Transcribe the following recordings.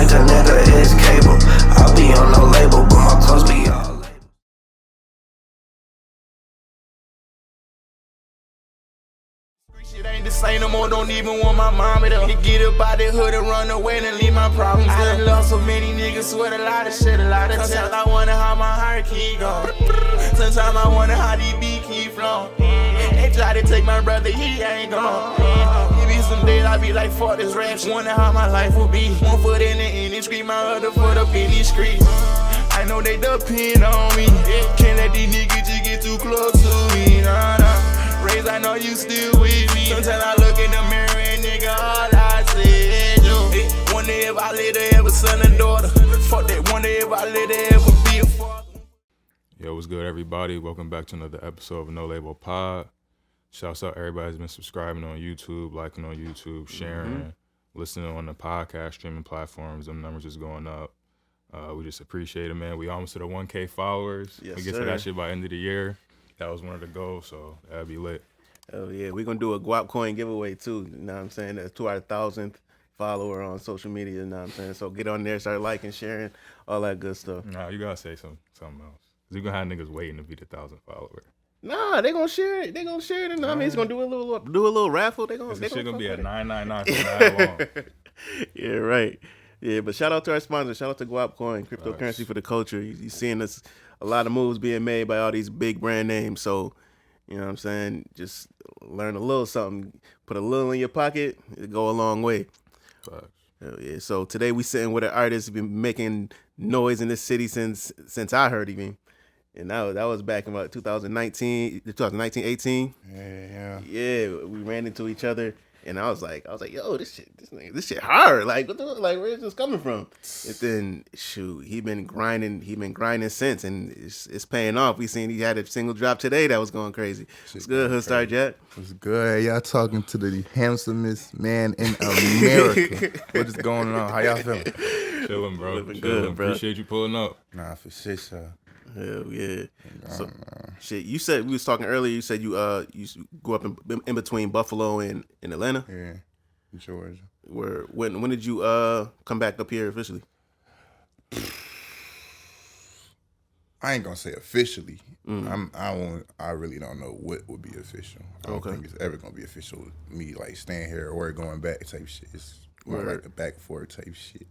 like a nigga is cable. I be on no label, but my clothes be all label. Shit ain't the same no more, don't even want my mama to get up out the hood and run away and leave my problems. I done lost so many niggas, sweat a lot of shit, a lot of times I wonder how my heart keep going. Sometimes I wonder how these beats keep flowing. They try to take my brother, he ain't gone. It be some days I be like, fuck this rap shit. Wonder how my life will be. One foot in the industry, my other foot up in these streets. I know they depend on me. Can't let these niggas just get too close to me, nah, nah. Raise, I know you still with me. Sometimes I look in the mirror and nigga, all I see is you. Wonder if I let her ever son and daughter. Fuck that, wonder if I let her ever be a father. Yo, what's good, everybody? Welcome back to another episode of No Label Pod. Shouts out everybody who's been subscribing on YouTube, liking on YouTube, sharing, listening on the podcast streaming platforms. Them numbers is going up. We just appreciate it, man. We almost hit 1K followers. Yes, we get to that shit by end of the year. That was one of the goals, so that'd be lit. Oh yeah, we're gonna do a guap coin giveaway too. You know what I'm saying? That's to our 1,000th follower on social media. You know what I'm saying? So get on there, start liking, sharing, all that good stuff. Nah, you gotta say something else. Cause you gonna have niggas waiting to be the 1,000th follower. Nah, they gonna share it. They gonna share it. And, I mean, it's gonna do a little raffle. They gonna. This shit gonna be a it. $9.99 for that long. Yeah, right. Yeah, but shout out to our sponsor. Shout out to Guap Coin, cryptocurrency for the culture. You seeing us a lot of moves being made by all these big brand names. So, you know what I'm saying? Just learn a little something. Put a little in your pocket. It'll go a long way. Facts. Hell yeah. So today we sitting with an artist who's been making noise in this city since I heard him. And that was back in about 2019, 18. Yeah. Yeah, we ran into each other. And I was like, yo, this shit hard. Like, where's this coming from? And then, shoot, he been grinding since, and it's paying off. We seen he had a single drop today that was going crazy. It's good, HOODSTAR Jack. What's good? Y'all talking to the handsomest man in America. What is going on? How y'all feeling? Chilling, bro. Living good, bro. Appreciate you pulling up. Nah, for shit, sir. Hell yeah. So, shit, you said, we was talking earlier, you said you grew up in between Buffalo and Atlanta? Yeah, Georgia. When did you come back up here officially? I ain't gonna say officially. I really don't know what would be official. I don't think it's ever gonna be official. Me like staying here or going back type shit. It's more like a back and forth type shit.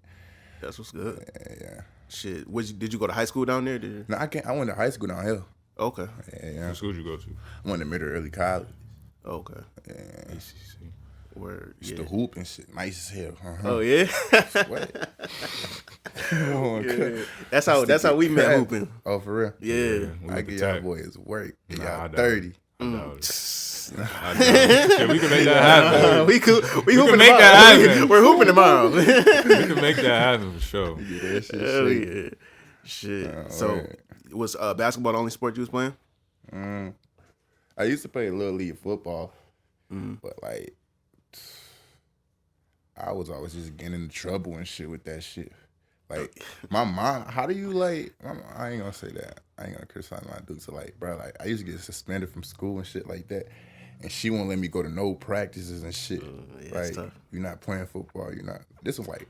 That's what's good. Yeah. Shit, did you go to high school down there? No, I went to high school down here. Okay. Yeah. What school did you go to? I went to middle early college. Okay. Yeah. ACC. Word. Just Yeah. the hoop and shit. Nice as hell. Oh yeah. Sweat. Yeah. That's how we met hooping. Oh, for real? Yeah. I give y'all boys work. Give Nah, y'all I doubt 30. I doubt it. Shit, we can make that happen. We hooping make tomorrow. that happen. We're hooping tomorrow. We can make that happen for sure. Yeah, that shit Hell sweet. yeah. Shit. So right. was basketball the only sport you was playing? I used to play little league football, but like I was always just getting into trouble and shit with that shit. Like my mom, how do you like? I ain't gonna say that. I ain't gonna criticize my dude. So like, bro, like I used to get suspended from school and shit like that, and she won't let me go to no practices and shit. Yeah, it's tough. You're not playing football. You're not. This was like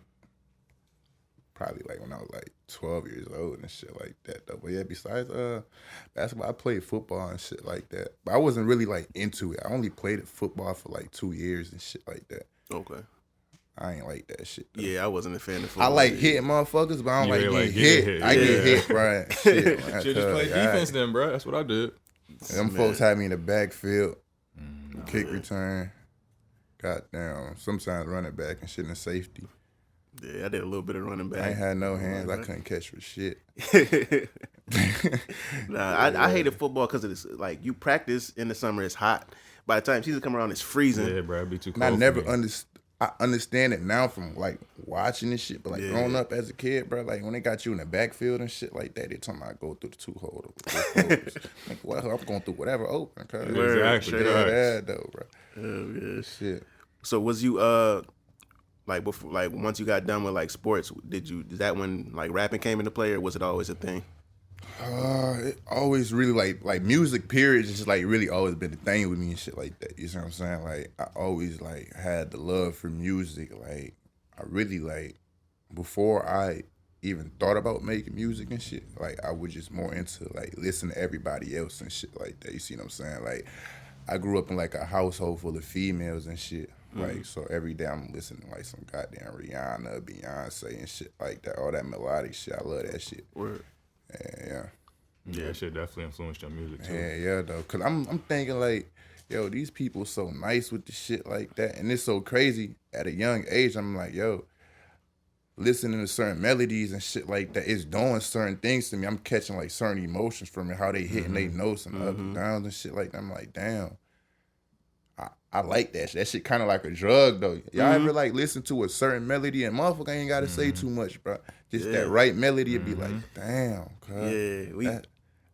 probably like when I was like 12 years old and shit like that though. But yeah, besides basketball, I played football and shit like that. But I wasn't really like into it. I only played football for like 2 years and shit like that. Okay. I ain't like that shit though. Yeah, I wasn't a fan of I football. like hitting motherfuckers, but I don't You like ain't getting like hit. getting I hit. get hit, bro. Shit, man, Should just play defense then, bro. That's what I did. Them folks had me in the backfield, kick return, goddamn, sometimes running back and shit in the safety. Yeah, I did a little bit of running back. I ain't had no hands. I couldn't catch for shit. Nah, I hated football because it's like you practice in the summer, it's hot. By the time season come around, it's freezing. Yeah, bro, it'd be too And cold. I never for me. understood. I understand it now from like watching this shit, but like growing up as a kid, bro, like when they got you in the backfield and shit like that, they talking about go through the 2-hole. Like, well, I'm going through whatever open. Exactly. Straight out of that though, bro. Yeah. Shit. So was you like before, like once you got done with like sports, is that when like rapping came into play, or was it always a thing? It always really like music period just like really always been the thing with me and shit like that. You see what I'm saying? Like I always like had the love for music. Like I really like before I even thought about making music and shit, like I was just more into like listen to everybody else and shit like that. You see what I'm saying? Like I grew up in like a household full of females and shit. Like so every day I'm listening to like some goddamn Rihanna, Beyonce and shit like that. All that melodic shit. I love that shit. Word. Yeah. Yeah, that shit definitely influenced your music too. Yeah, though. Cause I'm thinking like, yo, these people so nice with the shit like that. And it's so crazy. At a young age, I'm like, yo, listening to certain melodies and shit like that, it's doing certain things to me. I'm catching like certain emotions from it, how they hitting they notes and up and downs and shit like that. I'm like, damn. I like that shit. That shit kind of like a drug, though. Y'all ever, like, listen to a certain melody and motherfucker ain't got to say too much, bro. Just that right melody, it'd be like, damn, cuz.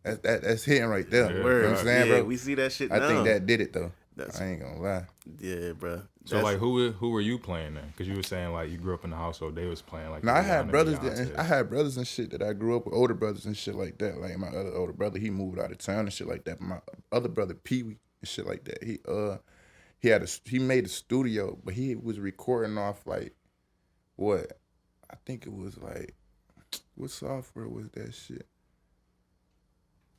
That's hitting right there. Yeah. You know what I'm saying, bro? We see that shit I now. think that did it, though. I ain't gonna lie. Yeah, bro. So, like, who were you playing then? Because you were saying, like, you grew up in the household, they was playing, like, No, I had Rihanna, brothers Beyonce. I had brothers and shit that I grew up with, older brothers and shit like that. Like, my other older brother, he moved out of town and shit like that. But my other brother, Pee-wee, and shit like that, he made a studio, but he was recording off like what? I think it was like what software was that shit?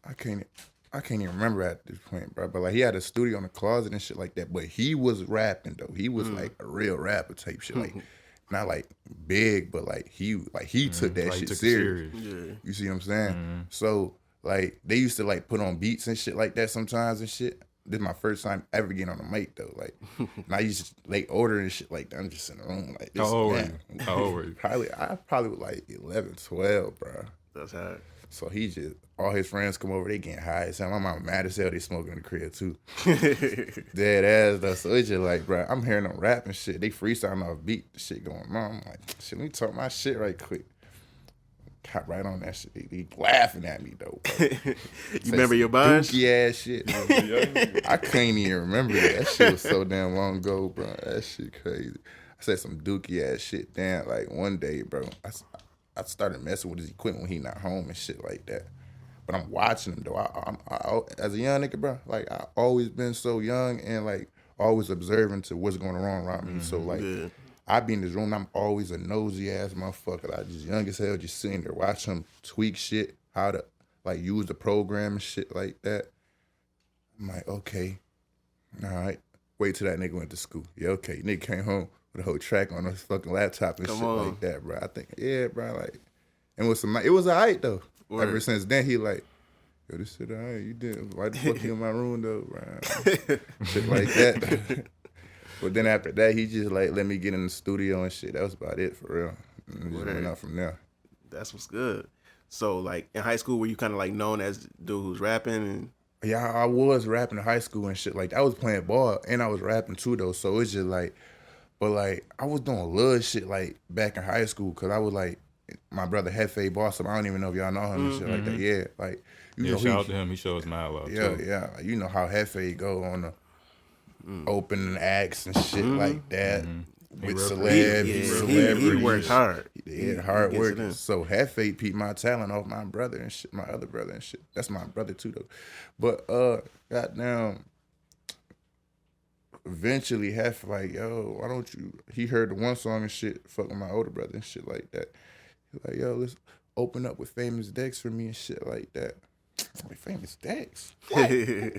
I can't even remember at this point, bro. But like he had a studio in the closet and shit like that. But he was rapping though. He was like a real rapper type shit. Like not like big, but like he took that like shit took it serious. Yeah. You see what I'm saying? So like they used to like put on beats and shit like that sometimes and shit. This is my first time ever getting on the mic though. Like, and I used to late order and shit like that. I'm just in the room like this. How old were you? How old were you? I probably was like 11, 12, bro. That's hard. So he just, all his friends come over, they getting high as hell. My mama mad as hell, they smoking in the crib too. Dead ass though. So it's just like, bro, I'm hearing them rap and shit. They freestyling off beat, the shit going on. I'm like, shit, let me talk my shit right quick. Hop right on that shit. He laughing at me though. Bro. You remember your bars? Dookie ass shit. I can't even remember that. That shit was so damn long ago, bro. That shit crazy. I said some dookie ass shit. Damn, like one day, bro, I started messing with his equipment when he not home and shit like that. But I'm watching him though. I as a young nigga, bro, like I always been so young and like always observing to what's going on around me. So like. Yeah. I be in this room, I'm always a nosy ass motherfucker. I just young as hell, just sitting there watching him tweak shit, how to like use the program and shit like that. I'm like, okay, all right. Wait till that nigga went to school. Yeah, okay. Nigga came home with a whole track on his fucking laptop and shit like that, bro. I think, yeah, bro, like, and it was all right though. Word. Ever since then, he like, yo, this shit all right. You did, why the fuck you in my room though, bro? Shit like that. But then after that, he just like let me get in the studio and shit. That was about it for real. And just went out from there. That's what's good. So like in high school, were you kind of like known as the dude who's rapping? And Yeah, I was rapping in high school and shit. Like I was playing ball and I was rapping too though. So it's just like, but like I was doing little shit like back in high school because I was like my brother Hefe Boss. I don't even know if y'all know him and shit like that. Yeah, like you know, shout out to him. He shows mad love too. Yeah. Like, you know how Hefe go on the opening acts and shit like that with celebs. He worked hard. He had hard work. So Hefe peeped my talent off my brother and shit, my other brother and shit. That's my brother too though. But goddamn, eventually Hefe like, yo, why don't you? He heard the one song and shit, fucking my older brother and shit like that. He like, yo, let's open up with Famous Dex for me and shit like that. Like, Famous Dex? Okay.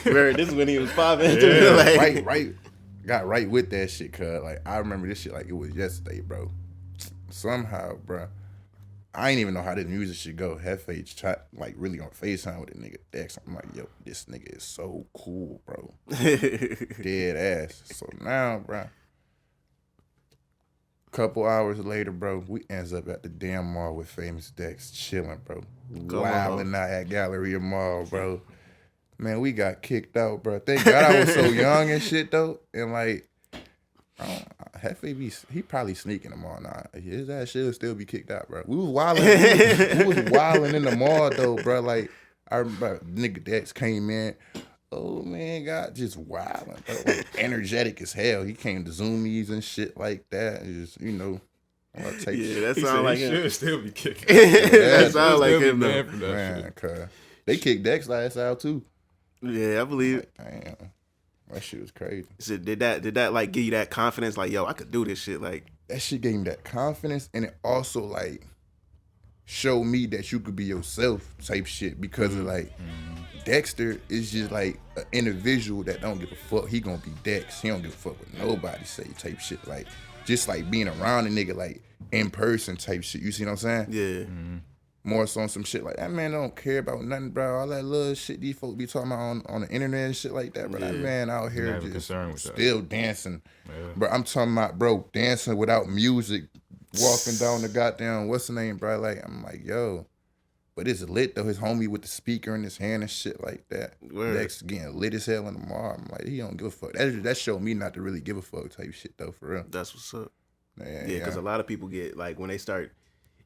This is when he was popping. Yeah, like, right. Got right with that shit, cuz. Like, I remember this shit like it was yesterday, bro. Somehow, bro. I ain't even know how this music should go. Hefe tried, like, really on FaceTime with the nigga Dex. I'm like, yo, this nigga is so cool, bro. Dead ass. So now, bro. Couple hours later, bro, we ends up at the damn mall with Famous Dex chilling, bro. Wilding out at Galleria Mall, bro. Man, we got kicked out, bro. Thank God I was so young and shit, though. And, like, Hefe, he probably sneaking the mall now. His ass should still be kicked out, bro. We was wilding. We was wilding in the mall, though, bro. Like, I remember nigga Dex came in. Oh, man, God, just wilding, bro. Like, energetic as hell. He came to Zoomies and shit like that. Just, you know. That sounds like him. Should still be kicking. That sounds like him, though. Man, cuz. They kicked Dex last out, too. Yeah, I believe it. Like, damn. That shit was crazy. So did that like give you that confidence? Like, yo, I could do this shit. Like, that shit gave me that confidence, and it also like showed me that you could be yourself type shit because of like Dexter is just like an individual that don't give a fuck. He gonna be Dex. He don't give a fuck what nobody say type shit. Like just like being around a nigga like in person type shit. You see what I'm saying? Yeah. More so on some shit like that man don't care about nothing, bro. All that little shit these folks be talking about on the internet and shit like that, bro. That man out here Never just concerned with still dancing. Yeah. Bro, I'm talking about, bro, dancing without music, walking down the goddamn, what's the name, bro? Like, I'm like, yo. But it's lit, though. His homie with the speaker in his hand and shit like that. Word. Dex getting lit as hell in the mall. I'm like, he don't give a fuck. That showed me not to really give a fuck type shit, though, for real. That's what's up. Yeah, Yeah, because a lot of people get, like, when they start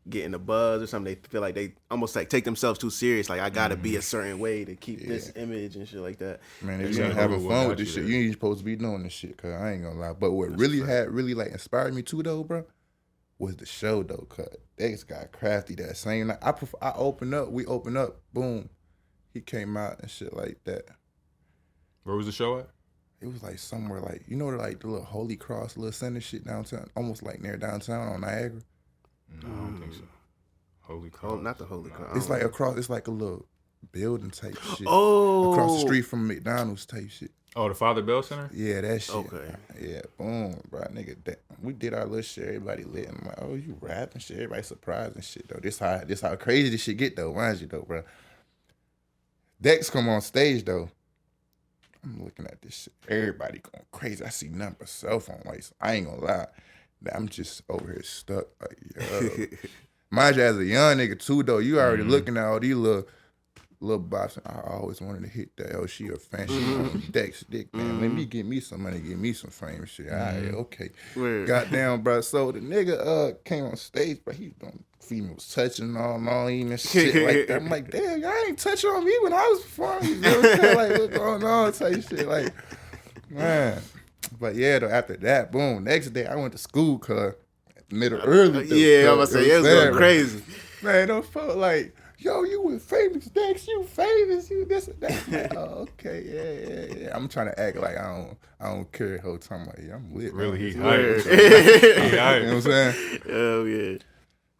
getting a buzz or something, they feel like they almost, like, take themselves too serious. Like, I got to be a certain way to keep this image and shit like that. Man, if They you ain't gotta having know fun what with this got shit, you you ain't supposed to be doing this shit, cause I ain't gonna lie. But what really like inspired me too though, bro, was the show though, cause Dex got crafty that same night. I opened up, we opened up, boom. He came out and shit like that. Where was the show at? It was like somewhere like, you know, like the little Holy Cross little center shit downtown, almost like near downtown on Niagara. No, I don't think so. Holy Oh, Cross. not the Holy Cross. It's like across, it's like a little building type shit. Oh. Across the street from McDonald's type shit. Oh, the Father Bell Center? Yeah, that shit. Okay. Yeah, boom, bro, nigga. We did our little shit. Everybody lit. I'm like, oh, you rapping shit. Everybody surprised and shit though. This how crazy this shit get though. Mind you though, bro. Dex come on stage though. I'm looking at this shit. Everybody going crazy. I see nothing but cell phone lights. I ain't gonna lie. I'm just over here stuck. Like, yo. Mind you, as a young nigga too though, you already looking at all these little bops. I always wanted to hit that. Oh, she a fan. She on Dex dick, man. Let me get me some money, get me some fame shit. All right, okay. Word. Goddamn, bro. So the nigga came on stage, but he done female was touching all eating and shit like that. I'm like, damn, y'all ain't touching on me when I was performing. You know what I'm saying? Like, what's going on? Type shit. Like, man. But yeah, though, after that, boom. Next day, I went to school, cuz. Middle early. Though, Yeah, I'm gonna say, it was going crazy. Man, don't felt like, yo, you with famous Dex, you famous, you this and that. I'm like, oh, okay, yeah. I'm trying to act like I don't care the whole time. Like, yeah, I'm lit. Really, he Word. hyped. He You know hyped. what I'm saying? Oh, yeah.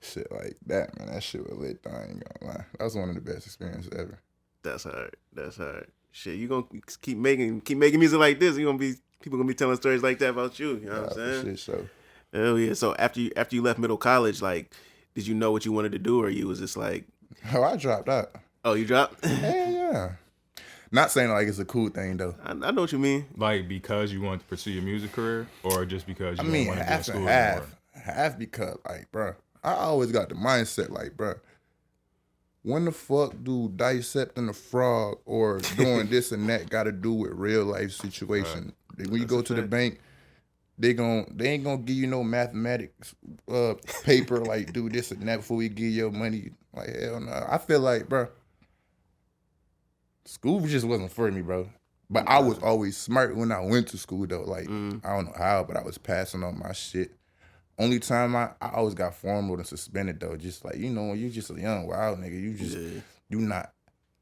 Shit like that, man. That shit was lit, though. I ain't gonna lie. That was one of the best experiences ever. That's hard. That's hard. Shit, you gonna keep making music like this. People gonna be telling stories like that about you. You know what I'm saying? Shit, so. Oh yeah. So after you left middle college, like, did you know what you wanted to do, or you was just like, Oh, I dropped out. oh, you dropped? Yeah. Not saying like it's a cool thing, though. I know what you mean. Like, because you wanted to pursue your music career, or just because you I didn't mean, want to be in half school and anymore? half because, like, bro, I always got the mindset, like, bro, when the fuck do dissecting a frog or doing this and that got to do with real life situation? When you go to the bank, they ain't gonna give you no mathematics paper like do this and that before we give your money. Like, hell no. I feel like, bro, school just wasn't for me, bro. But I was always smart when I went to school, though. Like, I don't know how, but I was passing on my shit. Only time I always got formal and suspended, though. Just like, you know, when you just a young, wild nigga, you not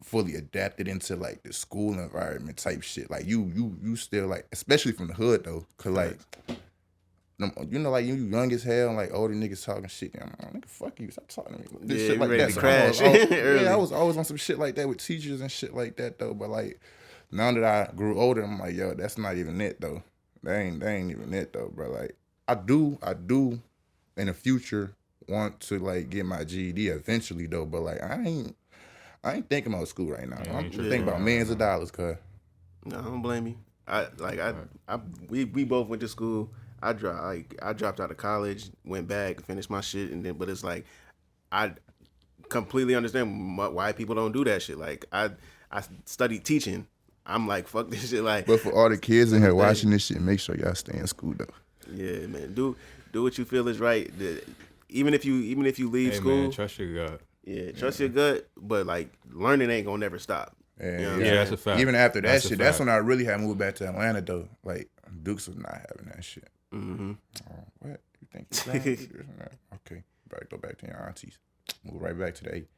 fully adapted into, like, the school environment type shit. Like, you still, like, especially from the hood, though. Because, like, you know, like, you young as hell and, like, older niggas talking shit. I'm like, nigga, fuck you. Stop talking to me. This shit like ready that. to So crash. I was always on some shit like that with teachers and shit like that, though. But, like, now that I grew older, I'm like, yo, that's not even it, though. That ain't even it, though, bro. Like, I do in the future want to, like, get my GED eventually, though. But, like, I ain't thinking about school right now. I'm thinking about millions of dollars, cuz. No, I don't blame you. We both went to school. I dropped out of college, went back, finished my shit, and then, but it's like, I completely understand why people don't do that shit. Like, I studied teaching. I'm like, fuck this shit. Like, But for all the kids in here watching this shit, make sure y'all stay in school, though. yeah, man, do what you feel is right. Even if you leave school, Man, trust your gut. yeah, trust your gut. But like, learning ain't gonna never stop. Yeah, You know what I'm Yeah, saying? that's a fact. Even after that That's a shit, that's fact. when I really had moved back to Atlanta, though. Like, Dukes was not having that shit. Mm-hmm. Oh, what? You think you trying to do this and that? Okay. Better go back to your aunties. Move right back to the 8.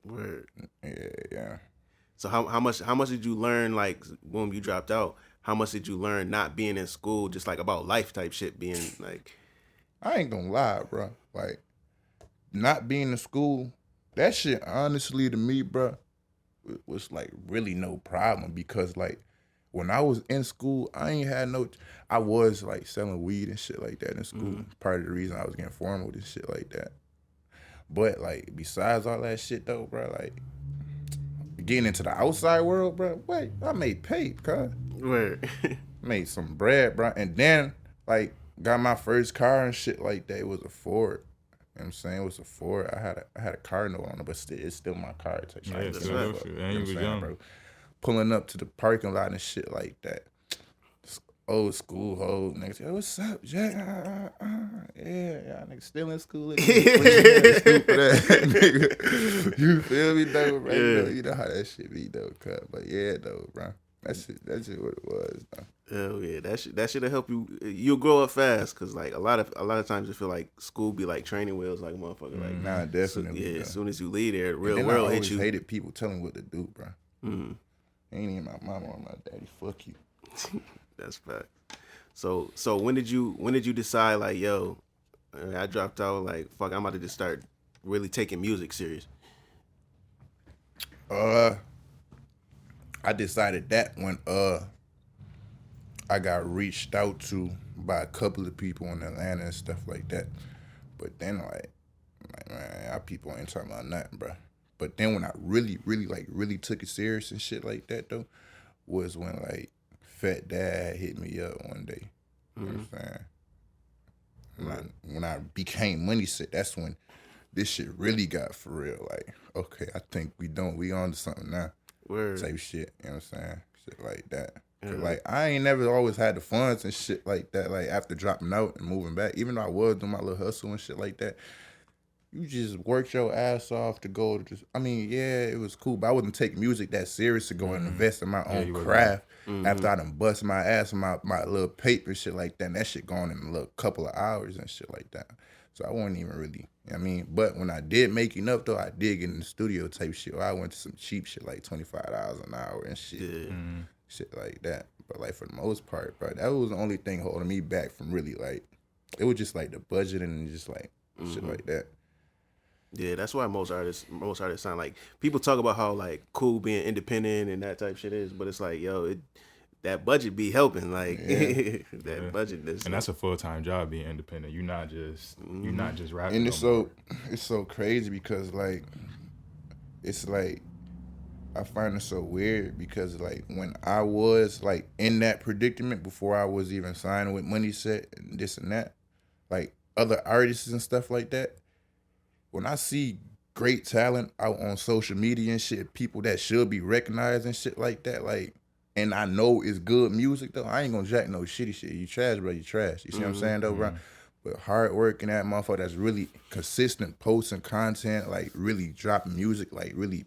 Word. Yeah. So how much did you learn, like, when you dropped out? How much did you learn not being in school, just like about life type shit, being like? I ain't gonna lie, bro. Like, not being in school, that shit, honestly, to me, bro, was like really no problem because, like, when I was in school, I ain't had no. I was like selling weed and shit like that in school. Part of the reason I was getting formal and shit like that. But like, besides all that shit though, bro, like getting into the outside world, bro. Wait, I made pay, cuz. Where? Made some bread, bro, and then like got my first car and shit like that. It was a Ford. You know what I'm saying? It was a Ford. I had a car note on it, but it's still my car. It's like, Yeah, like, it's still shit. And you was young. bro. Pulling up to the parking lot and shit like that. Old school hoes, niggas. Yo, what's up, Jack? Yeah, nigga still in school. Stupid ass nigga. You feel me, though, bro? Yeah. You know how that shit be, though, cut. But yeah, though, bro. That's just what it was, though. Hell yeah, that shit'll help you. You'll grow up fast, cause like a lot of times you feel like school be like training wheels, like motherfucker. Like, Nah, definitely. as soon as you leave there, the real And then world I hit always you. hated people telling me what to do, bro. Ain't even my mama or my daddy. Fuck you. That's fact. So when did you decide, like, yo, I dropped out, like, fuck, I'm about to just start really taking music serious? I decided that when I got reached out to by a couple of people in Atlanta and stuff like that. But then like man, y'all people ain't talking about nothing, bro. But then when I really took it serious and shit like that though, was when like Fat Dad hit me up one day. You know what I'm saying? When I became MoneySet, that's when this shit really got for real. Like, okay, I think we on to something now. Word. Type shit, you know what I'm saying? Shit like that. Cause like I ain't never always had the funds and shit like that, like after dropping out and moving back, even though I was doing my little hustle and shit like that, you just worked your ass off to go to just, I mean, yeah, it was cool, but I wasn't taking music that serious to go and invest in my own craft after I done bust my ass on my little paper and shit like that, and that shit gone in a little couple of hours and shit like that. So I wasn't even really, you know what I mean? But when I did make enough though, I did get in the studio type shit. I went to some cheap shit like $25 an hour and shit. Shit like that. But like for the most part, bro, that was the only thing holding me back from really like, it was just like the budget and just like shit like that. Yeah, that's why most artists sound like, people talk about how like cool being independent and that type shit is, but it's like, yo, that budget be helping, like that budget. And that's a full-time job, being independent. You're not just rapping. And it's so crazy because like it's like I find it so weird because like when I was like in that predicament before I was even signing with MoneySet and this and that, like other artists and stuff like that, when I see great talent out on social media and shit, people that should be recognized and shit like that, like, and I know it's good music though, I ain't gonna jack no shitty shit. You trash, bro, you trash. You see what I'm saying though, bro? But hard work and that motherfucker that's really consistent posting content, like really dropping music, like really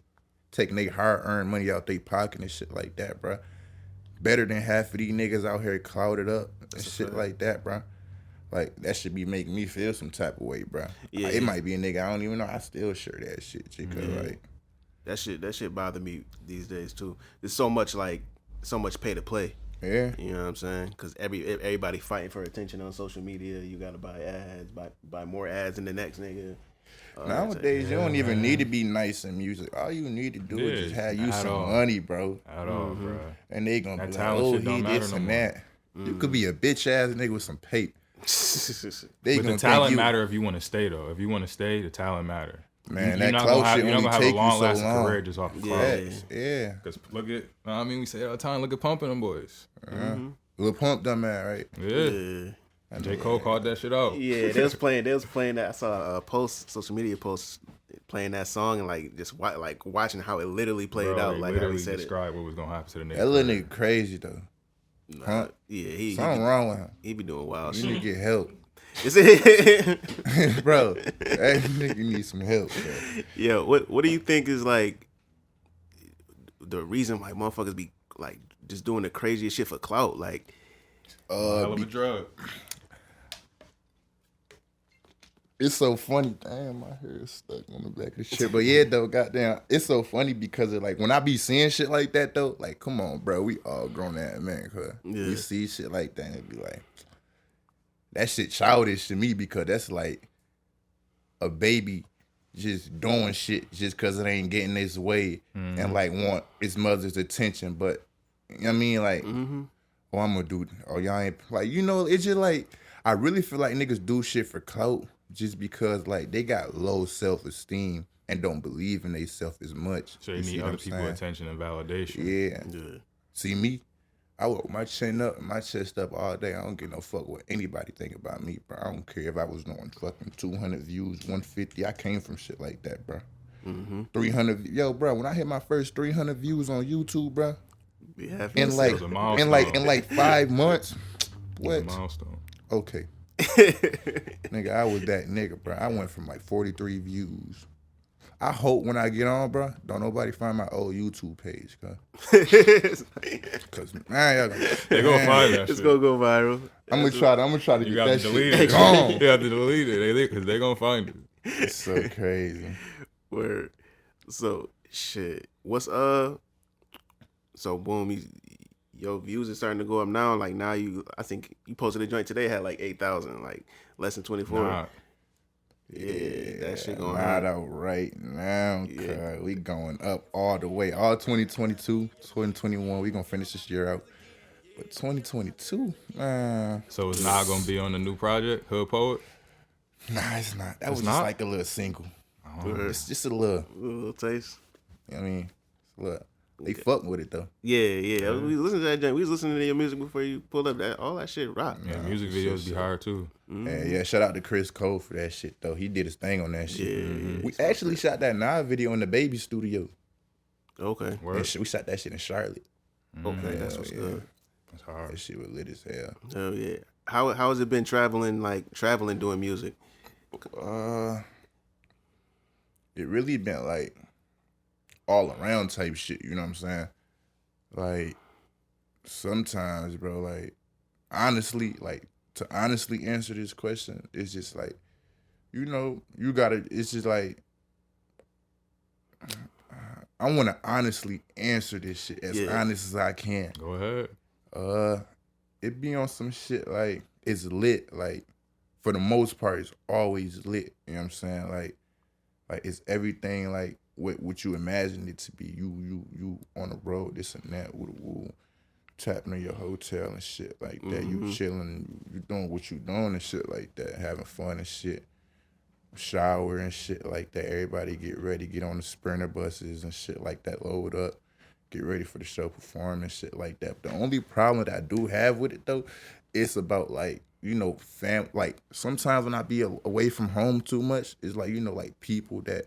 taking their hard-earned money out their pocket and shit like that, bro. Better than half of these niggas out here clouded up and shit like that, bro. Like, that should be making me feel some type of way, bro. Yeah. Like, it might be a nigga I don't even know. I still share that shit, chica. Like, that shit bother me these days too. There's so much pay to play. yeah. You know what I'm saying? Because everybody fighting for attention on social media. You gotta buy ads, buy more ads than the next nigga. Nowadays, you don't even need to be nice in music. All you need to do is just have you some money, bro. At all, bro. And they gonna That be like, talent oh, shit don't he matter this no and more. that. You could be a bitch-ass nigga with some paper. They But gonna the talent think you, matter if you want to stay, though. If you want to stay, the talent matter. Man, You're that not clout gonna have, shit you're not only gonna have a take you so long-lasting long. career just off of clout. Facts, yeah. Because look at, I mean, we say all the time, look at Pumping them boys. Lil Pump done that, right? Yeah. And J. Cole called that shit out. Yeah, they was playing that. I saw a social media post playing that song and like just watching how it literally played Bro, out, he like how he literally said described what was gonna happen to the nigga. That little nigga crazy though. it. Yeah, Something wrong with him. he be doing wild You shit. need to get help. Is it? Bro, that nigga need some help, bro. Yeah, what do you think is like the reason why motherfuckers be like just doing the craziest shit for clout? Like, Hell of a drug. it's so funny. Damn, my hair is stuck on the back of the shit. But yeah, though, goddamn, it's so funny because of like when I be seeing shit like that though, like come on, bro, we all grown ass men, cause we see shit like that and it be like, that shit childish to me because that's like a baby just doing shit just cause it ain't getting its way and like want its mother's attention. But you know what I mean, like, oh, I'm gonna do, oh y'all ain't like, you know, it's just like I really feel like niggas do shit for clout. Just because, like, they got low self-esteem and don't believe in themselves as much. So you need other people's attention and validation. Yeah. See me? I woke my chin up and my chest up all day. I don't give no fuck what anybody think about me, bro. I don't care if I was doing fucking 200 views, 150. I came from shit like that, bro. 300. Yo, bro, when I hit my first 300 views on YouTube, bro, in like 5 months, what? Milestone. Okay. Nigga, I was that nigga, bro. I went from like 43 views. I hope when I get on, bro, don't nobody find my old YouTube page, cause man, they gonna find that. It's gonna go viral. I'm gonna try to You get got that to delete shit it. gone. You have to delete it because they gonna find it. It's so crazy. Word. So shit. What's So boom, your views are starting to go up now. Like now I think you posted a joint today had like 8,000, like less than 24. Nah. Yeah, that shit going not on. out right now. Yeah. We going up all the way. All 2022, 2021. We gonna finish this year out. But 2022, man. So it's not gonna be on the new project, Hood Poet? Nah, it's not. That was not? just like a little single. It's just a little taste. You know what I mean? Look, they fuck with it though. Yeah. We listened to that joint. We was listening to your music before you pulled up. That all that shit rock. Yeah, music videos be hard too. Yeah, shout out to Chris Cole for that shit though. He did his thing on that shit. We actually shot that Nas video in the Baby studio. Okay. We shot that shit in Charlotte. Okay, that's what's good. That's hard. That shit was lit as hell. Oh yeah. How has it been traveling doing music? It really been like all around type shit, you know what I'm saying? Like sometimes, bro, like honestly, like to honestly answer this question, it's just like, you know, you gotta, it's just like, I want to honestly answer this shit as honest as I can. Go ahead. It be on some shit like it's lit. Like for the most part, it's always lit. You know what I'm saying? Like it's everything like what you imagine it to be. You on the road, this and that, woo, tapping in your hotel and shit like that. You chilling, you doing what you doing and shit like that, having fun and shit. Shower and shit like that. Everybody get ready, get on the Sprinter buses and shit like that, load up, get ready for the show, perform and shit like that. But the only problem that I do have with it though, it's about like, you know, like sometimes when I be away from home too much, it's like, you know, like people that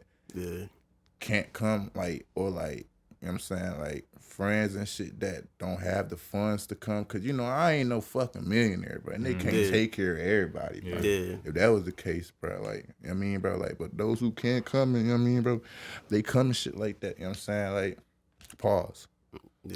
can't come, like, or like, you know what I'm saying, like friends and shit that don't have the funds to come. Cause you know, I ain't no fucking millionaire, bro. And they can't take care of everybody, bro. If that was the case, bro, like, you know what I mean, bro, like, but those who can't come, you know what I mean, bro, they come and shit like that, you know what I'm saying? Like, pause. I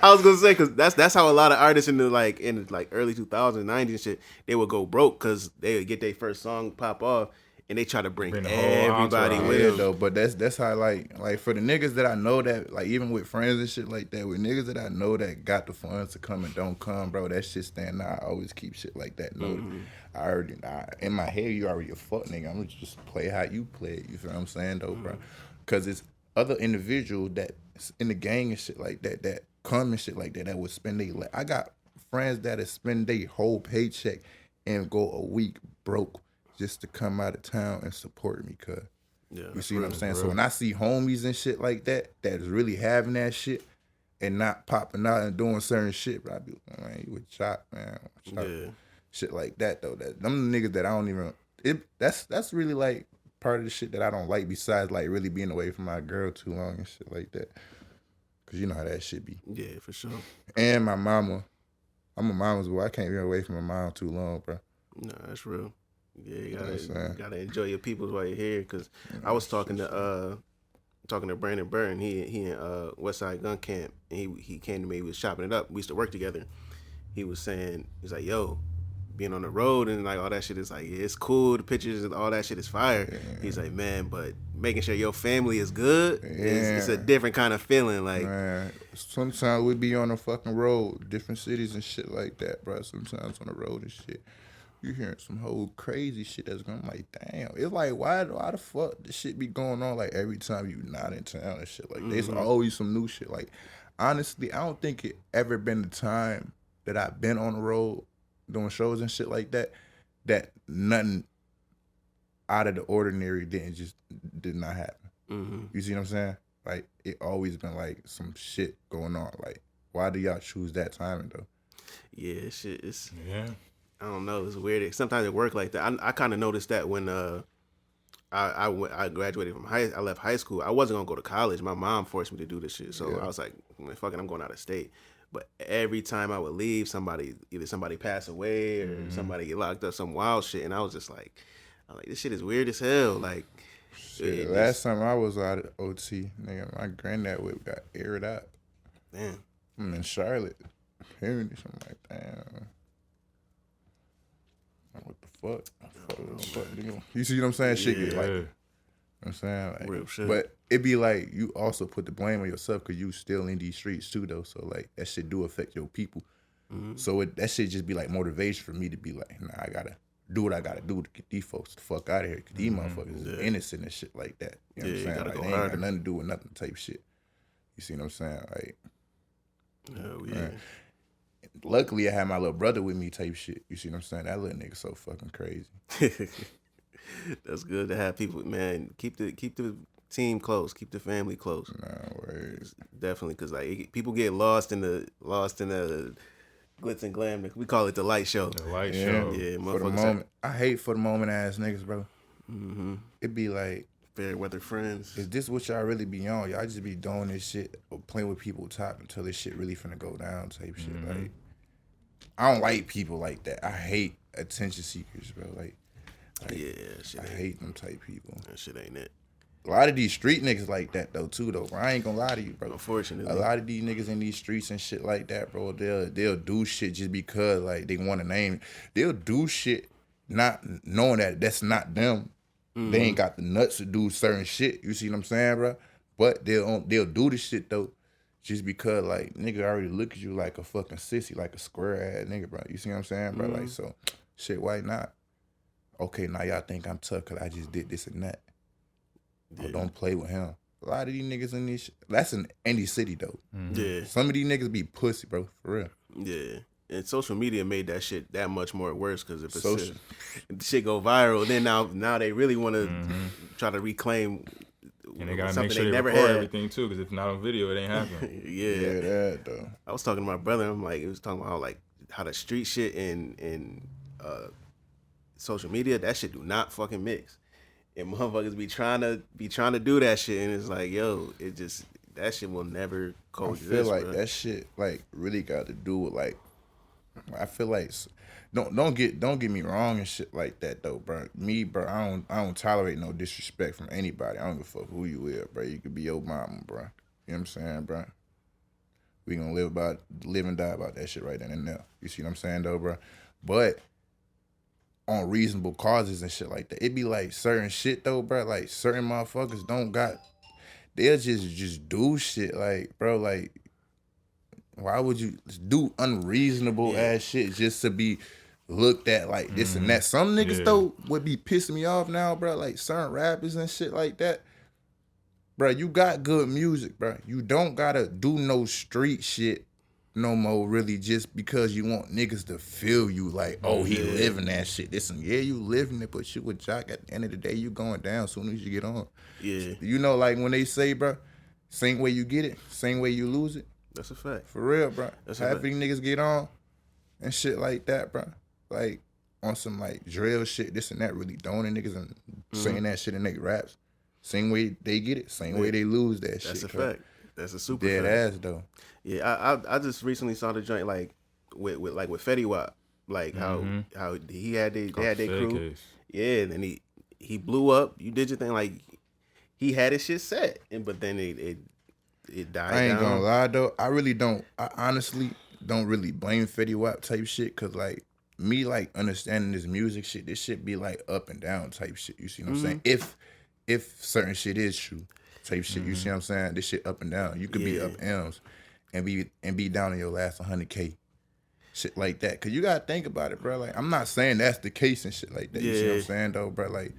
was gonna say, cause that's how a lot of artists in the early 2000s, 90s and shit, they would go broke cause they would get their first song pop off and they try to bring everybody with them. Though, but that's how like for the niggas that I know that like even with friends and shit like that, with niggas that I know that got the funds to come and don't come, bro, that shit stand out. I always keep shit like that noted. In my head, you already a fuck nigga. I'm gonna just play how you play it. You feel what I'm saying though, bro? Cause it's other individuals that in the gang and shit like that that come and shit like that would spend I got friends that spend their whole paycheck and go a week broke just to come out of town and support me, cuz. You see what I'm saying? So when I see homies and shit like that that's really having that shit and not popping out and doing certain shit, bro, I be like, man, you would chop, man. Shit like that though. Them niggas that I don't even that's really like part of the shit that I don't like besides like really being away from my girl too long and shit like that. Cause you know how that shit be. Yeah, for sure. And my mama. I'm a mama's boy. I can't be away from my mom too long, bro. No, that's real. Yeah, you gotta enjoy your peoples while you're here. Cause I was talking to Brandon Burton. He in Westside Gun Camp. And he came to me. He was chopping it up. We used to work together. He was saying, he's like, yo, being on the road and like all that shit is like, yeah, it's cool. The pictures and all that shit is fire. Yeah. He's like, man, but making sure your family is good, it's a different kind of feeling. Like, man, sometimes we be on the fucking road, different cities and shit like that, bro. Sometimes on the road and shit, you hearing some whole crazy shit that's going. I'm like, damn. It's like, why the fuck this shit be going on? Like every time you not in town and shit. Like there's always some new shit. Like honestly, I don't think it ever been the time that I've been on the road doing shows and shit like that nothing out of the ordinary did not happen. You see what I'm saying? Like it always been like some shit going on. Like why do y'all choose that timing though? yeah, shit is. Yeah. I don't know. It's weird. Sometimes it work like that. I kind of noticed that when I graduated from I left high school. I wasn't gonna go to college. My mom forced me to do this shit. So I was like, man, fuck it, I'm going out of state. But every time I would leave, either somebody passed away or somebody get locked up, some wild shit, and I was just like, this shit is weird as hell. Like, shit, last time I was out at OT, nigga, my granddad whip got aired out. Damn. I'm in Charlotte, hearing this, I'm like, damn. What the fuck? Nigga. You see what I'm saying? Shit get like, you know what I'm saying? Like, real shit. But it be like, you also put the blame on yourself because you still in these streets too, though. So, like, that shit do affect your people. So, that shit just be like motivation for me to be like, nah, I gotta do what I gotta do to get these folks the fuck out of here because these motherfuckers is innocent and shit like that. You know what I'm saying? Like, they ain't got nothing to do with nothing type shit. You see what I'm saying? Like, oh, yeah. Luckily, I had my little brother with me type shit. You see what I'm saying? That little nigga so fucking crazy. That's good to have people, man. Keep the team close. Keep the family close. Nah, worries. Definitely, because like people get lost in the glitz and glam. We call it the light show. The light show. Yeah, For the moment, I hate for the moment ass niggas, bro. It be like, fair weather friends. is this what y'all really be on? Y'all just be doing this shit or playing with people top until this shit really finna go down type shit. Like, I don't like people like that. I hate attention seekers, bro. Like yeah, shit I hate them type people. That shit ain't it. A lot of these street niggas like that though too though. Bro. I ain't gonna lie to you, bro. Unfortunately, a lot of these niggas in these streets and shit like that, bro. They'll do shit just because like they want a name. They'll do shit not knowing that that's not them. They ain't got the nuts to do certain shit. You see what I'm saying, bro? But they'll do the shit though, just because like nigga already look at you like a fucking sissy, like a square ass nigga, bro. You see what I'm saying, bro? Like so, shit. Why not? Okay, now y'all think I'm tough because I just did this and that. Oh, don't play with him. A lot of these niggas in this shit, that's in any city though. Yeah. Some of these niggas be pussy, bro, for real. Yeah. And social media made that shit that much more worse because if if the shit go viral, then now they really want to try to reclaim. And they gotta something make sure they never record had. everything too, because if not on video, it ain't happening. Yeah, that though. I was talking to my brother. I'm like, he was talking about how the street shit and social media, that shit do not fucking mix. And motherfuckers be trying to do that shit, and it's like, yo, that shit will never coexist. I feel like bro. that shit like really got to do with like. I feel like don't get me wrong and shit like that though, bro. Me, bro, I don't tolerate no disrespect from anybody. I don't give a fuck who you with, bro. You could be your mama, bro. You know what I'm saying, bro? We gonna live and die about that shit right then and there. You see what I'm saying though, bro? But on reasonable causes and shit like that, it be like certain shit though, bro. Like certain motherfuckers they'll just do shit like, bro, like. Why would you do unreasonable ass shit just to be looked at like this and that? Some niggas though would be pissing me off now, bro. Like certain rappers and shit like that. Bro, you got good music, bro. You don't gotta do no street shit no more, really, just because you want niggas to feel you like, oh, he living that shit. Listen, yeah, you living it, but you a jock. At the end of the day, you going down as soon as you get on. Yeah. You know, like when they say, bro, same way you get it, same way you lose it. That's a fact. For real, bro. That's half of these niggas get on and shit like that, bro. Like on some like drill shit, this and that, really throwing niggas and saying that shit in their raps. Same way they get it, same way they lose that shit. That's a fact. That's a super dead fact. ass though. Yeah, I just recently saw the joint like with Fetty Wap, like how they had their crew. Case. Yeah, and then he blew up. You did your thing, like he had his shit set, but then it died. I ain't down. gonna lie though. I honestly don't really blame Fetty Wap type shit, cause like me like understanding this music shit, this shit be like up and down type shit. You see what I'm saying? If certain shit is true type shit, you see what I'm saying? This shit up and down. You could be up M's and be down in your last 100K. Shit like that. Cause you gotta think about it, bro. Like I'm not saying that's the case and shit like that. You see what I'm saying though, bro? Like,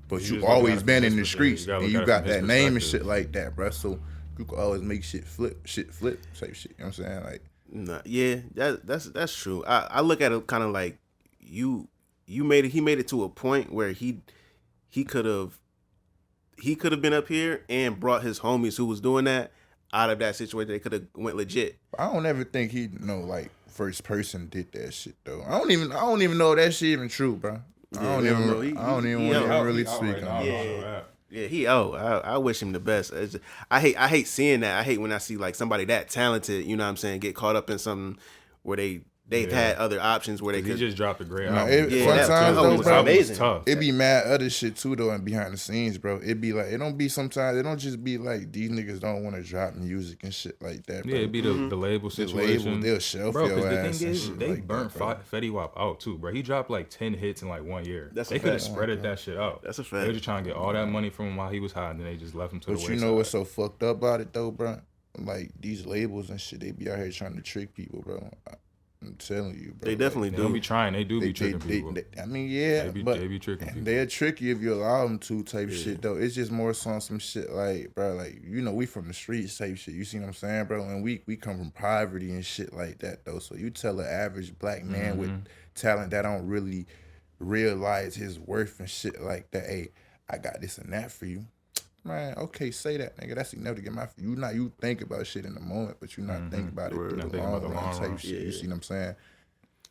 but you always been in the streets and you got that name and shit like that, bro. So you can always make shit flip type shit. You know what I'm saying? Like, nah, yeah, that's true. I look at it kind of like he made it to a point where he could have been up here and brought his homies who was doing that out of that situation. They could have went legit. I don't ever think he like first person did that shit though. I don't even know if that shit even true, bro. I don't even want to really speak on it. Yeah, he I wish him the best. I hate seeing that. I hate when I see like somebody that talented, you know what I'm saying, get caught up in something where they've had other options where they could. He just dropped a great Nah, album. sometimes though, bro, amazing. It be mad other shit too though, and behind the scenes, bro. It be like it don't just be like these niggas don't want to drop music and shit like that, bro. Yeah, it be the label situation. They'll shelf bro, your the ass. thing is, and shit they like burnt that, Fetty Wap out too, bro. He dropped like 10 hits in like 1 year. They could have spreaded that shit out. That's a They fact. were just trying to get all that money from him while he was hot, and then they just left him to the But wayside. you know what's so fucked up about it though, bro? Like these labels and shit, they be out here trying to trick people, bro. I'm telling you, bro. They definitely They do. don't be trying. They do be tricking people. I mean, yeah, They be tricking people. they're tricky if you allow them to type shit though. It's just more so on some shit like, bro, like you know we from the streets type shit. You see what I'm saying, bro? And we come from poverty and shit like that though. So you tell an average black man with talent that don't really realize his worth and shit like that. Hey, I got this and that for you. Man, okay, say that, nigga. That's enough to get my. You think about shit in the moment, but you not think about it Not the thinking long about the run long type run. shit. You see what I'm saying?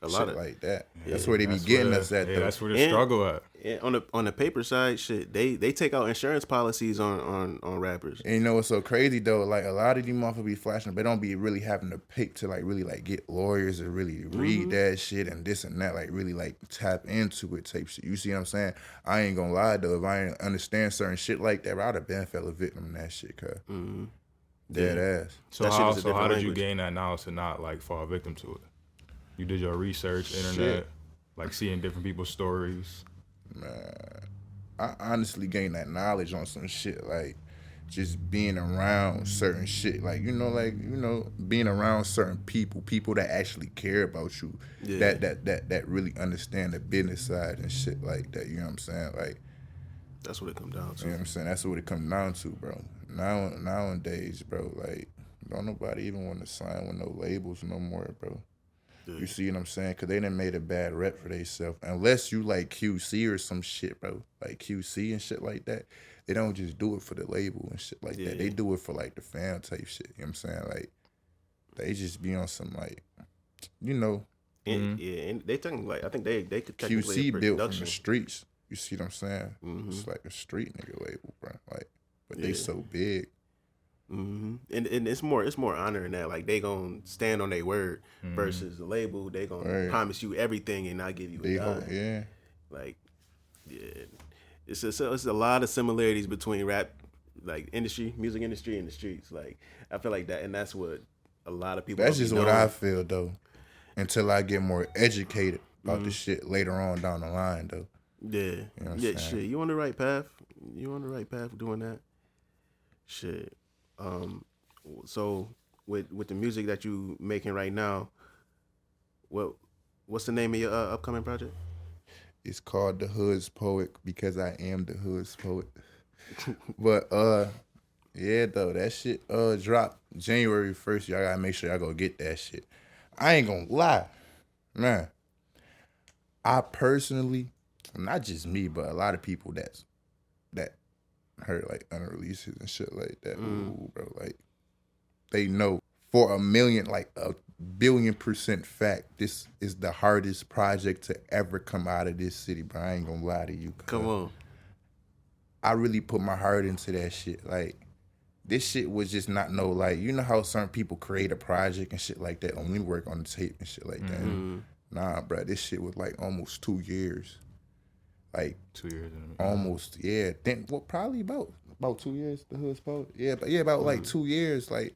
A Shit lot of like that. That's where they be getting us at. Yeah, though. that's where the struggle at. And on the paper side, shit, they take out insurance policies on rappers. And you know what's so crazy though? Like a lot of these motherfuckers be flashing, but they don't be really having to pick to like really like get lawyers to really read that shit and this and that, like really like tap into it type shit. You see what I'm saying? I ain't gonna lie though, if I ain't understand certain shit like that, I'd have been fell a victim of that shit, cuz. Dead ass. So That shit how is a different did you language. gain that knowledge to not like fall victim to it? You did your research, internet, like seeing different people's stories. I honestly gained that knowledge on some shit, like just being around certain shit, like being around certain people that actually care about you, that really understand the business side and shit like that. You know what I'm saying? Like That's what it comes down to. you know what I'm saying? That's what it comes down to, bro. Nowadays, bro, like don't nobody even want to sign with no labels no more, bro. You see what I'm saying? Because they done made a bad rep for themselves. Unless you like QC or some shit, bro. Like QC and shit like that. They don't just do it for the label and shit like that. They do it for like the fan type shit. You know what I'm saying? Like, they just be on some like, you know. And, and they talking like I think they could technically QC built from the streets. You see what I'm saying? It's like a street nigga label, bro. Like, but they so big. And it's more honor in that, like they gonna stand on their word versus the label. They gonna promise you everything and not give you a dime. Like it's a lot of similarities between rap, like music industry, and the streets. Like I feel like that, and that's what a lot of people. That's just what I feel though. Until I get more educated about this shit later on down the line though. Yeah, you know shit. You on the right path. You on the right path for doing that. Shit. So with the music that you making right now, what's the name of your upcoming project? It's called The Hood's Poet because I am the Hood's Poet. But yeah though, that shit dropped January 1st. Y'all gotta make sure y'all go get that shit. I ain't gonna lie, man. I personally, not just me, but a lot of people that heard like unreleases and shit like that. Ooh, bro, like they know for a million, like a billion% fact, this is the hardest project to ever come out of this city, bro. I ain't gonna lie to you. Come on. I really put my heart into that shit. Like, this shit was just not no, like, you know how certain people create a project and shit like that, only work on the tape and shit like that. Nah, bro, this shit was like almost 2 years. Like 2 years. Almost, yeah. Then, well, probably about 2 years, the Hood's Poet. Yeah, but yeah, about like 2 years, like,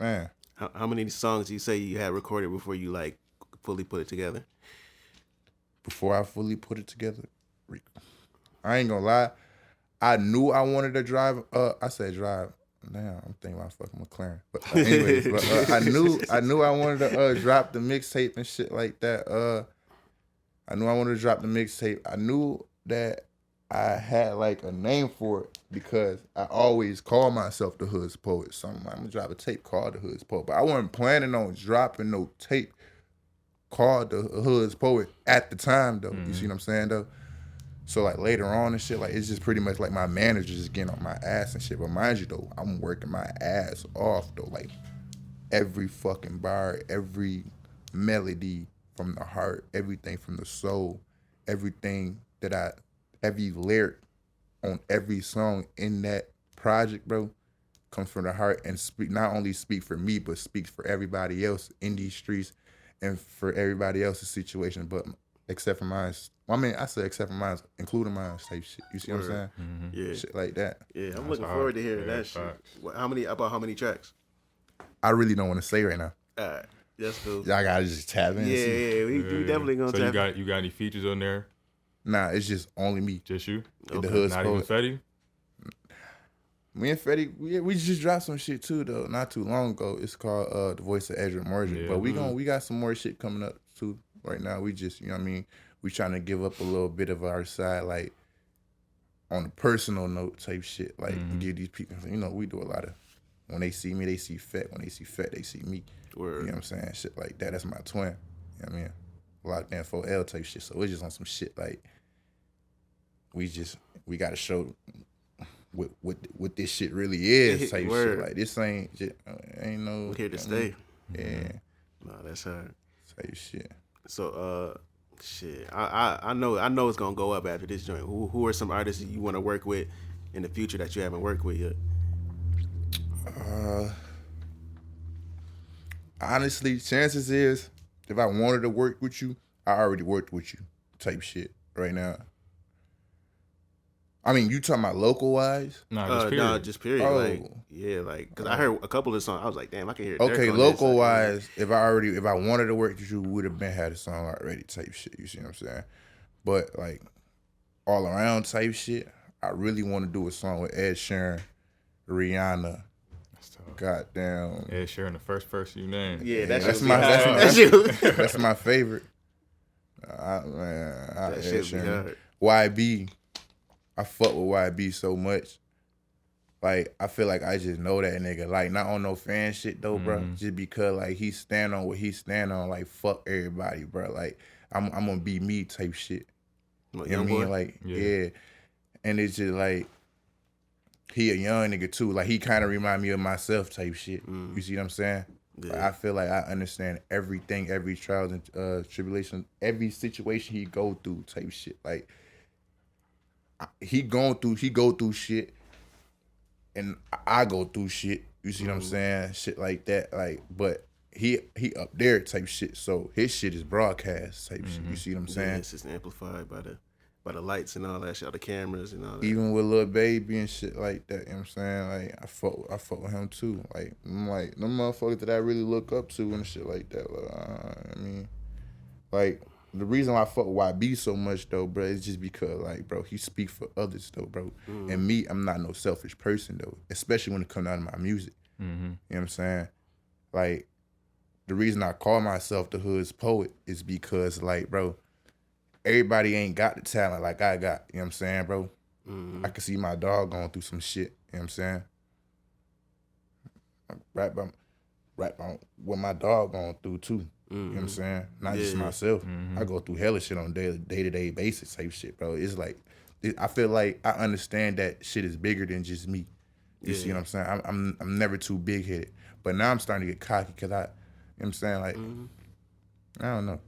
man. How many songs you say you had recorded before you like fully put it together? Before I fully put it together, I ain't gonna lie. I knew I wanted to drive. I said drive. Damn, I'm thinking about fucking McLaren. But anyways, I knew I wanted to drop the mixtape and shit like that. I knew I wanted to drop the mixtape. I knew that I had like a name for it because I always call myself the Hood's Poet. So I'm gonna drop a tape called the Hood's Poet. But I wasn't planning on dropping no tape called the Hood's Poet at the time though. You see what I'm saying though? So like later on and shit, like it's just pretty much like my manager just getting on my ass and shit. But mind you though, I'm working my ass off though. Like every fucking bar, every melody from the heart, everything from the soul, everything that every lyric on every song in that project, bro, comes from the heart and not only speak for me, but speaks for everybody else in these streets and for everybody else's situation, but except for mine. Well, I mean, I say except for mine, including mine type shit. You see what I'm saying? Mm-hmm. Yeah. Shit like that. Yeah, I'm looking forward to hearing that shit. How many tracks? I really don't want to say right now. All right. That's cool. Y'all gotta just tap in. Yeah, we definitely gonna tap in. So you got any features on there? Nah, it's just only me. Just you? Okay. The Hood's Not Poet. even Fetty? Me and Fetty, we just dropped some shit too though, not too long ago. It's called The Voice of Edric Morgan. Yeah. But we got some more shit coming up too right now. We just, you know what I mean, we trying to give up a little bit of our side, like on a personal note type shit. Like give these people, you know, we do a lot of, when they see me, they see Fett. When they see Fett, they see me. Word. You know what I'm saying? Shit like that. That's my twin. You know what I mean? Lockdown 4L type shit. So we're just on some shit like we gotta show what this shit really is type shit. Like this ain't no. We're here to stay. Yeah. No, that's hard. Type shit. So shit. I know it's gonna go up after this joint. Who are some artists you want to work with in the future that you haven't worked with yet? Honestly, chances is if I wanted to work with you, I already worked with you type shit right now. I mean, you talking about local wise? No, just period. Oh. Like, yeah, like, cause I heard a couple of songs. I was like, damn, I can hear. Okay, Derek on local this. wise, if I wanted to work with you, would have been had a song already type shit. You see what I'm saying? But like all around type shit, I really want to do a song with Ed Sheeran, Rihanna. Goddamn. Ed Sheeran, the first person you named. Yeah, that's my favorite. That shit be hard. YB. I fuck with YB so much. Like, I feel like I just know that nigga. Like, not on no fan shit though, bro. Just because like he stand on what he stand on. Like, fuck everybody, bro. Like, I'm gonna be me type shit. What, You know what I mean? boy? Like, yeah. And it's just like he a young nigga too. Like he kind of remind me of myself type shit. You see what I'm saying? Yeah. Like, I feel like I understand everything, every trials and tribulation, every situation he go through type shit. Like he go through shit, and I go through shit. You see what I'm saying? Shit like that. Like, but he up there type shit. So his shit is broadcast type shit. You see what I'm saying? Yeah, it's just amplified by the lights and all that shit, all the cameras and all that. Even with Lil Baby and shit like that, you know what I'm saying? Like, I fuck with him too. Like, I'm like, them motherfuckers that I really look up to and shit like that. I mean, like, the reason why I fuck with YB so much though, bro, is just because, like, bro, he speak for others though, bro. And me, I'm not no selfish person though, especially when it comes down to my music. You know what I'm saying? Like, the reason I call myself the Hood's Poet is because, like, bro, everybody ain't got the talent like I got. You know what I'm saying, bro? I can see my dog going through some shit. You know what I'm saying? Rap about what my dog going through too. You know what I'm saying? Not just myself. I go through hella shit on a day-to-day basis type shit, bro. It's like, I feel like I understand that shit is bigger than just me. You see what I'm saying? I'm never too big-headed. But now I'm starting to get cocky because you know what I'm saying? Like, I don't know.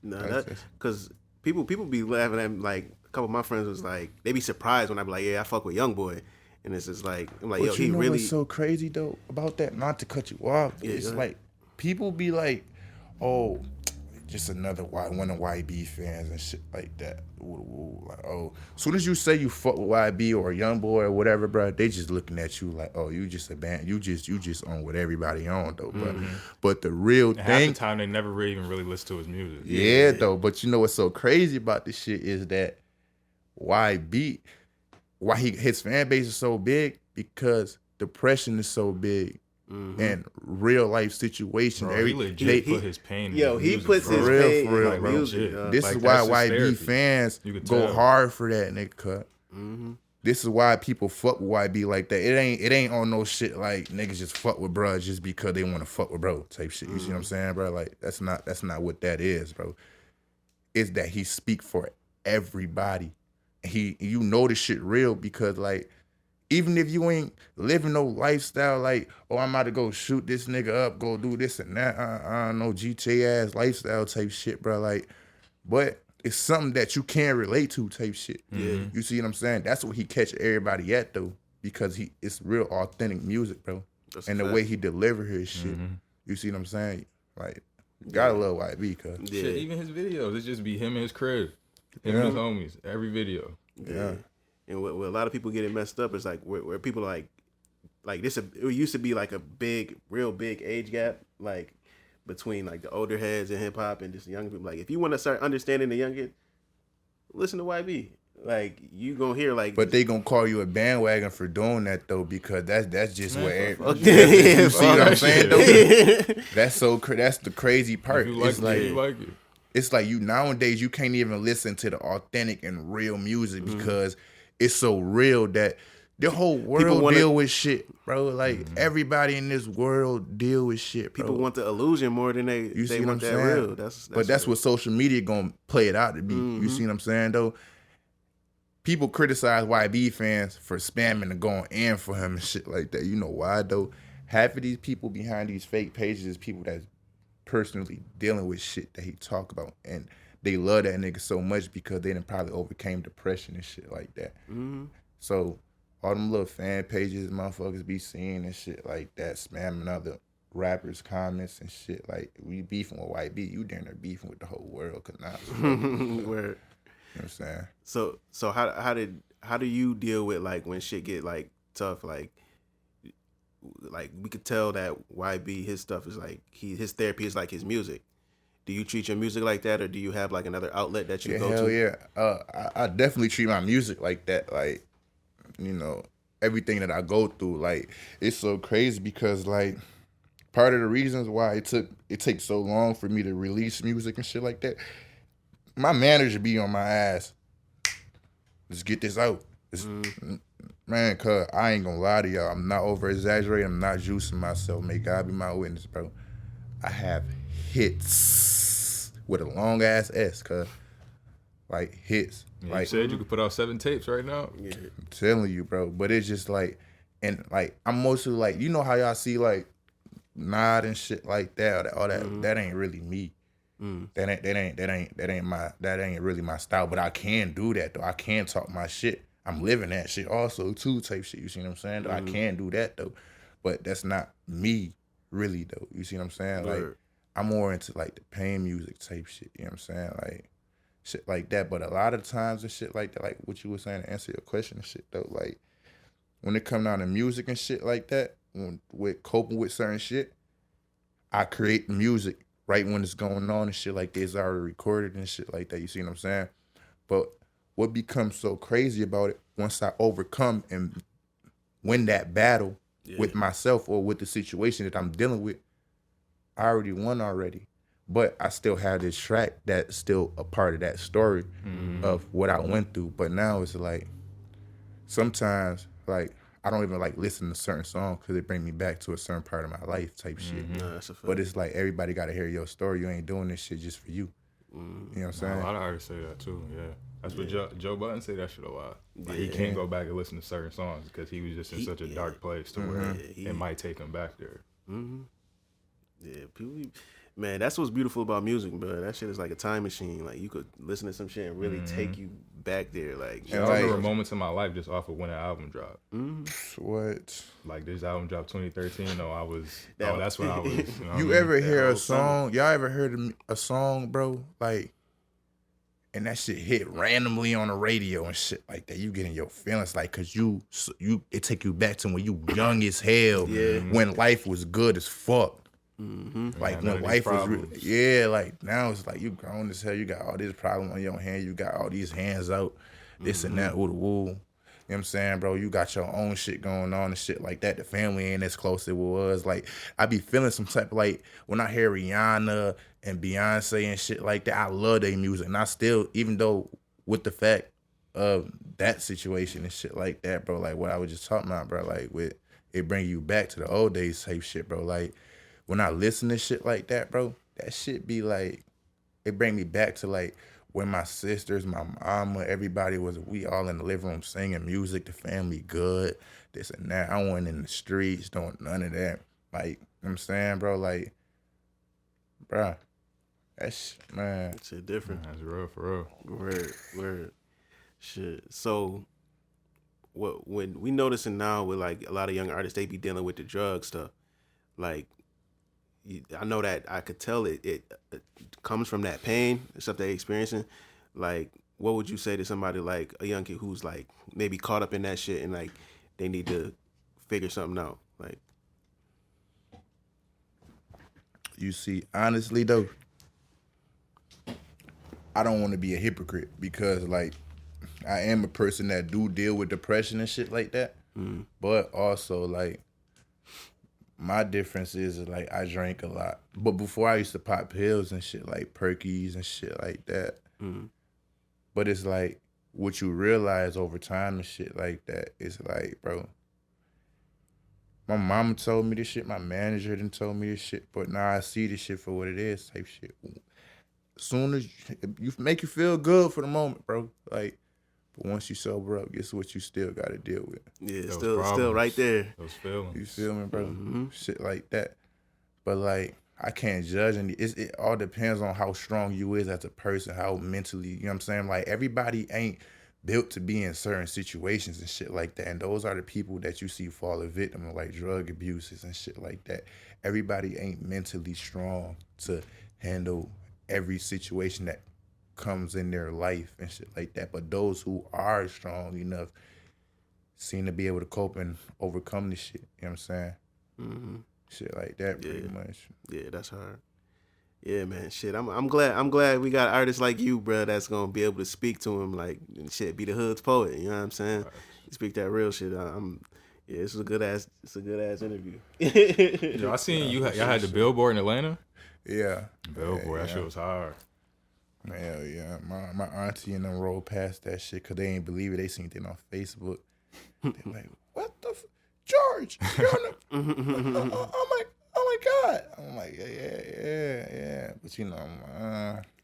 No, because people be laughing at me. Like, a couple of my friends was like, they be surprised when I be like, yeah, I fuck with Youngboy. And it's just like, I'm like, but yo, you he know really. What's so crazy though about that? Not to cut you off. Yeah, it's like people be like, oh, just another one of YB fans and shit like that. Ooh, like, oh, as soon as you say you fuck with YB or Young Boy or whatever, bro, they just looking at you like, oh, you just a band, you just on what everybody on though, bro. But the real And half thing, the time they never really even really listen to his music. yeah, though. But you know what's so crazy about this shit is that YB, why his fan base is so big, because depression is so big. And real life situations. Bro, he legit put his pain. Yo, in he music, puts bro. his real, pain for real, in bro. music. This Like, is why that's his YB therapy. fans You could go tell. hard for that nigga cut. This is why people fuck with YB like that. It ain't on no shit like niggas just fuck with bro just because they want to fuck with bro type shit. You see what I'm saying, bro? Like that's not what that is, bro. It's that he speak for everybody. You know this shit real because like, even if you ain't living no lifestyle like, oh, I'm about to go shoot this nigga up, go do this and that, I don't know, GTA ass lifestyle type shit, bro. Like, but it's something that you can relate to type shit. Yeah. You see what I'm saying? That's what he catch everybody at though, because it's real authentic music, bro. And the way he deliver his shit. You see what I'm saying? Like, gotta love YB, cuz. Shit, even his videos, it just be him and his crib, him and his homies, every video. Yeah. And where a lot of people get it messed up is like where people are like this. It used to be like a real big age gap, like between like the older heads in hip hop and just the younger people. Like if you want to start understanding the younger, listen to YB. Like you gonna hear like, but they gonna call you a bandwagon for doing that though, because that's just where yeah, you see what I'm saying though? That's the crazy part. If you like It's it, like you like it. It's like you nowadays you can't even listen to the authentic and real music because it's so real that the whole world deal with shit, bro. Like everybody in this world deal with shit, bro. People want the illusion more than they see what want I'm that saying? real. But that's what social media gonna play it out to be. You see what I'm saying though? People criticize YB fans for spamming and going in for him and shit like that. You know why though? Half of these people behind these fake pages is people that's personally dealing with shit that he talk about, and they love that nigga so much because they done probably overcame depression and shit like that. So all them little fan pages motherfuckers be seeing and shit like that, spamming other rappers' comments and shit. Like, we beefing with YB, you damn near beefing with the whole world, cause now where. You know what I'm saying? So how do you deal with like when shit get like tough? Like we could tell that YB, his stuff is like his therapy is like his music. Do you treat your music like that, or do you have like another outlet that you go hell to? Yeah. I definitely treat my music like that. Like, you know, everything that I go through, like, it's so crazy because like part of the reasons why it takes so long for me to release music and shit like that, my manager be on my ass. Let's get this out. Man, cuz I ain't gonna lie to y'all. I'm not over exaggerating. I'm not juicing myself. May God be my witness, bro. I have hits with a long ass S, cuz. Like hits. Yeah, like, you said you could put out 7 tapes right now. Yeah. I'm telling you, bro. But it's just like, and like I'm mostly like, you know how y'all see like Nod and shit like that, all that. That ain't really me. That ain't really my style. But I can do that though. I can talk my shit. I'm living that shit also too, type shit. You see what I'm saying? I can do that though. But that's not me really though. You see what I'm saying? Like I'm more into like the pain music type shit. You know what I'm saying? Like shit like that. But a lot of times and shit like that, like what you were saying to answer your question and shit though, like when it come down to music and shit like that, with coping with certain shit, I create the music right when it's going on and shit like that. It's already recorded and shit like that. You see what I'm saying? But what becomes so crazy about it, once I overcome and win that battle with myself or with the situation that I'm dealing with, I already won already. But I still have this track that's still a part of that story of what I went through. But now it's like, sometimes, like, I don't even like listen to certain songs because it bring me back to a certain part of my life type shit. No, that's a fact. But it's like everybody got to hear your story. You ain't doing this shit just for you. You know what I'm saying? A lot of artists say that too. Yeah, that's what Joe Budden say that shit a lot. Like, he can't go back and listen to certain songs because he was just in such a dark place to where it might take him back there. Yeah, people, Man, that's what's beautiful about music, bro. That shit is like a time machine. Like you could listen to some shit and really take you back there. Like, I remember moments in my life just off of when an album dropped. What? Like this album dropped 2013. No, I was. That's when I was. You, know You ever hear a song? Y'all ever heard a song, bro? Like, and that shit hit randomly on the radio and shit like that. You get in your feelings, like, cause it take you back to when you young as hell. Yeah. When life was good as fuck. Like none when of life these was problems. like now it's like you grown as hell. You got all this problem on your hand. You got all these hands out, this and that, woo woo. You know what I'm saying, bro? You got your own shit going on and shit like that. The family ain't as close as it was. Like, I be feeling some type of, like, when I hear Rihanna and Beyonce and shit like that, I love their music. And I still, even though with the fact of that situation and shit like that, bro, like what I was just talking about, bro, like with it bring you back to the old days type shit, bro. Like, when I listen to shit like that, bro, that shit be like, it bring me back to like when my sisters, my mama, everybody we all in the living room singing music, the family good, this and that. I wasn't in the streets doing none of that. Like, you know what I'm saying, bro? Like, bro, that's, man. That shit different. That's real for real. Word. Shit. So, when we noticing now with like a lot of young artists, they be dealing with the drug stuff. Like, I know that I could tell it comes from that pain, the stuff they experiencing. Like, what would you say to somebody like a young kid who's like maybe caught up in that shit and like they need to figure something out? Like, You see, honestly though, I don't want to be a hypocrite because like I am a person that do deal with depression and shit like that. But also like my difference is like I drank a lot. But before I used to pop pills and shit like Perkies and shit like that. But it's like what you realize over time and shit like that is like, bro, my mama told me this shit, my manager done told me this shit, but now I see this shit for what it is type shit. As soon as you make you feel good for the moment, bro. Like, but once you sober up, guess what you still got to deal with? yeah, Those still problems, right there. Those feelings. You feel me, bro? Shit like that. But like, I can't judge, and it all depends on how strong you is as a person, how mentally, you know what I'm saying? Like, everybody ain't built to be in certain situations and shit like that. And those are the people that you see fall a victim of like drug abuses and shit like that. Everybody ain't mentally strong to handle every situation that comes in their life and shit like that. But those who are strong enough seem to be able to cope and overcome this shit. You know what I'm saying? Shit like that, pretty much. Yeah, that's hard. Yeah, man. Shit, I'm glad we got artists like you, bro, that's gonna be able to speak to him like shit, be the hood's poet. You know what I'm saying? You speak that real shit. Yeah, it's a good ass interview. Yo, I seen y'all had the Billboard in Atlanta. Yeah. Billboard, that shit was hard. Hell yeah. My auntie and them rolled past that shit because they ain't believe it. They seen it on Facebook. They're like, what the George, you're on the... oh my God. I'm like, yeah. But you know,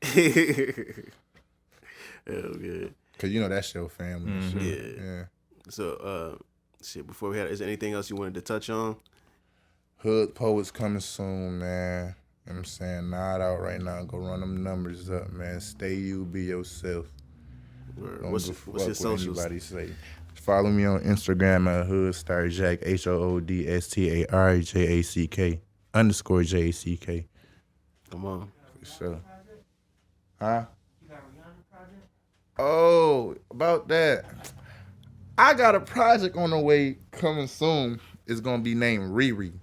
Hell good. Because you know that's your family. And shit. Yeah. So, shit, before we had, is there anything else you wanted to touch on? Hood Poets coming soon, man. You know what I'm saying? Not out right now. Go run them numbers up, man. Stay you, be yourself. What's your socials? Anybody say. Follow me on Instagram at HOODSTAR Jack, HOODSTAR JACK _JACK. Come on. For sure. Huh? Oh, about that. I got a project on the way coming soon. It's gonna be named Riri.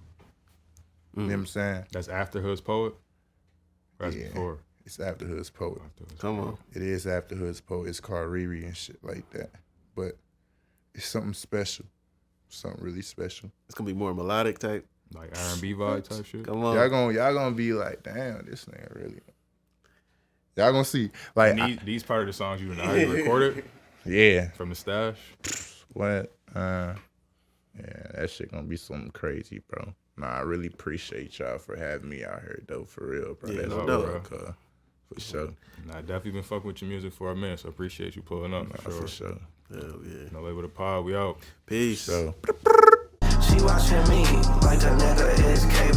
You know what I'm saying? That's after Hood's Poet? Or that's Yeah. before? It's after Hood's Poet. Come on. It is after Hood's Poet. It's called Riri and shit like that. But it's something special. Something really special. It's gonna be more melodic type. Like R&B vibe type shit? Come on. Y'all gonna be like, damn, this nigga really. Y'all gonna see. Like, And these part of the songs you already recorded yeah. from the stash? What? Yeah, that shit gonna be something crazy, bro. Nah, I really appreciate y'all for having me out here, though, for real, bro. Yeah, That's no all, doubt. bro, for sure. Nah, I definitely been fucking with your music for a minute, so appreciate you pulling up, for sure. For sure. Hell yeah. No Label the Pod, we out. Peace. So. She watching me like a nigga is cable.